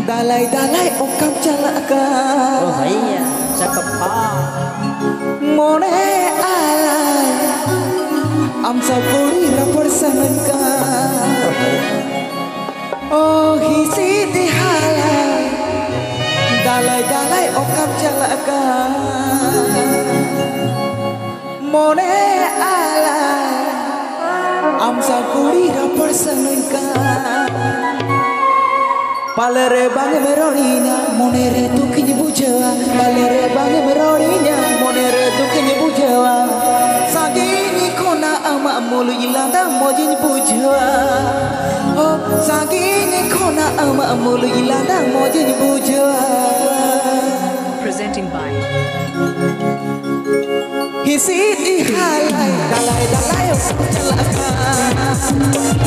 Dalai-dalai okam calakan. Oh iya, cakep Mone alai amsa puri rapor sangan. Oh hisi dihalai dalai-dalai okam calakan. Mone alai amsa puri rapor sangan. Palere bange merorinya, monere tu kinyi bujawa. Palere bange merorinya, monere tu kinyi bujawa. Sagini kona ama mulu ilanda mojin bujawa. Oh, sagini kona ama mulu ilanda mojin bujawa. Presenting by Hisi dihalai, dalai-dalai celaka.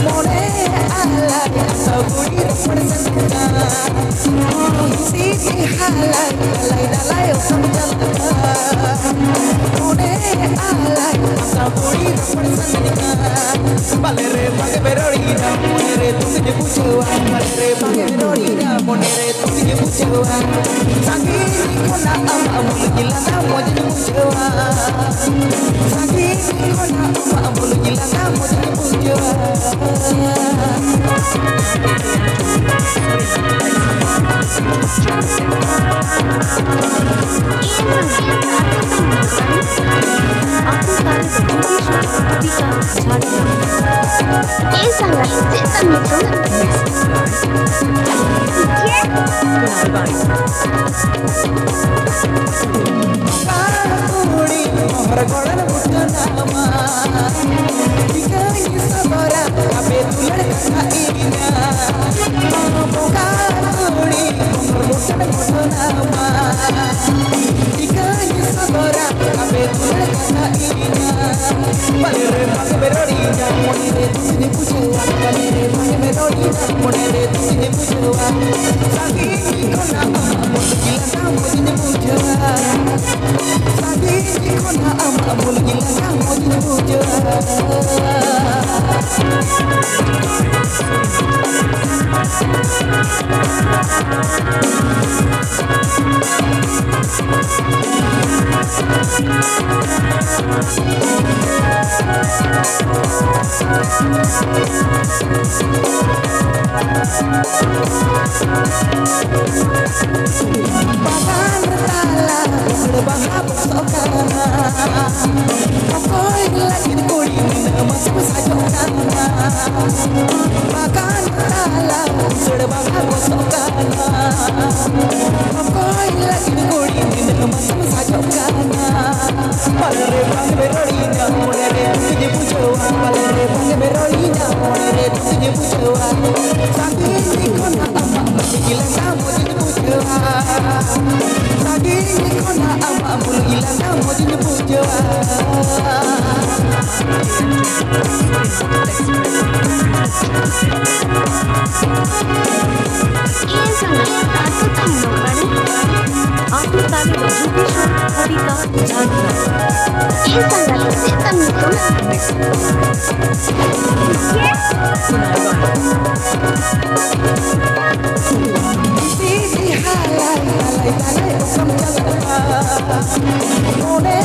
Mone alai asal budi persenjataan. Hisi dihalai, dalai-dalai celaka. Mone alai asal budi persenjataan. Balere bage berorina, monere tu kinye bujawa. Balere bage berorina, monere tu kinye bujawa. Sagini kona ama mulu ilanda mojin bujawa. Sagini kona ama mulu ilanda mojin bujawa. Kuri mohar goran bukanama dikai sabara abe tular kainya kuri mohar bukanama dikai sabara abe tular kainya balere bage berorinya monere tuni bujawa balere bage berorinya monere tuni bujawa sagini kona amul ilana mojin bujawa sagini kona amul ilana mojin bujawa Bagan tala berbahap sokana Pokoi lagi kuri masuk sajokana Bagan tala berbahap sokana Pokoi lagi kuri masuk sajokana Balere bang berorinya monere tujuh bujawa Balere bang berorinya monere tujuh bujawa Sagini kona ama ilana mojin bujawa Sagini kona ama mulu ilana mojin bujawa Sisi halai, dalai-dalai okam calakan. Mone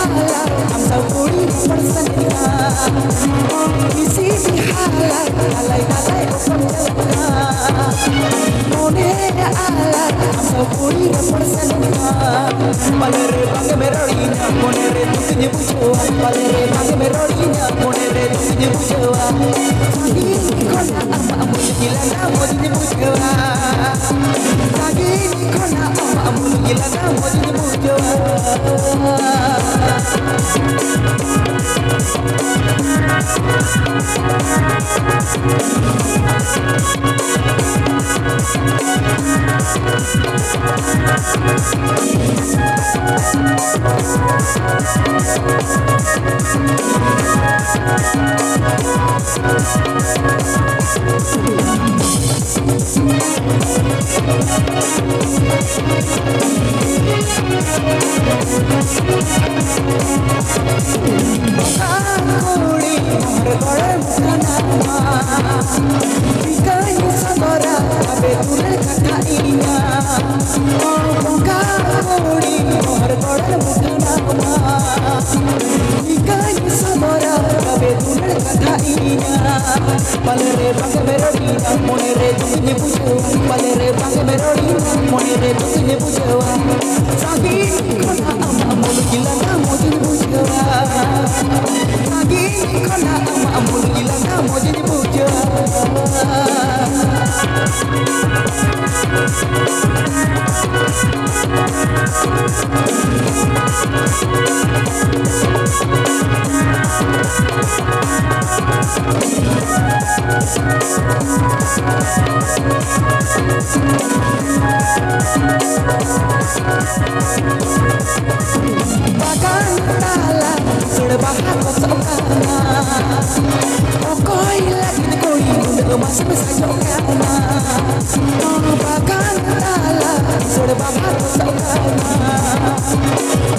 alai amsa puri persenjataan. Sisi halai, dalai-dalai okam calakan. Mone alai amsa puri persenjataan. Balere bage merorinya, monere tu kinye bujawa. Balere bage merorinya, monere tu kinye bujawa. Sagini kona ama mulu ilana mojin bujawa. Sagini kona ama mulu ilana mojin bujawa. Kuri mohar goran bukanama dikai sabara babe tulen kata inya bongka kori mohar kodal mudana ma ikai samara babe tulen kata inya palere bang merorina monere tunye pujo palere bang merorina monere tunye pujo sagi kona amul ilana mojin pujo sagi kona amul ilana mojin pujo Bagan tala serbahan kosokana Okoi lagi koi udah masih mesajokana Bagan tala serbahan kosokana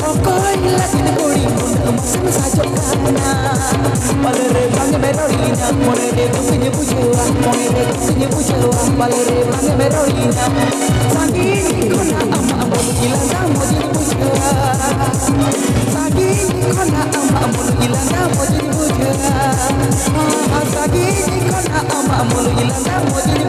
Okoi lagi koi udah masih mesajokana Palere bang merorina monere tukinya bujua monere tukinya bujua palere bang merorina Sagi kona amul ilana mojin bujua Sagi kona amul ilana mojin bujua Sagi kona amul ilana mojin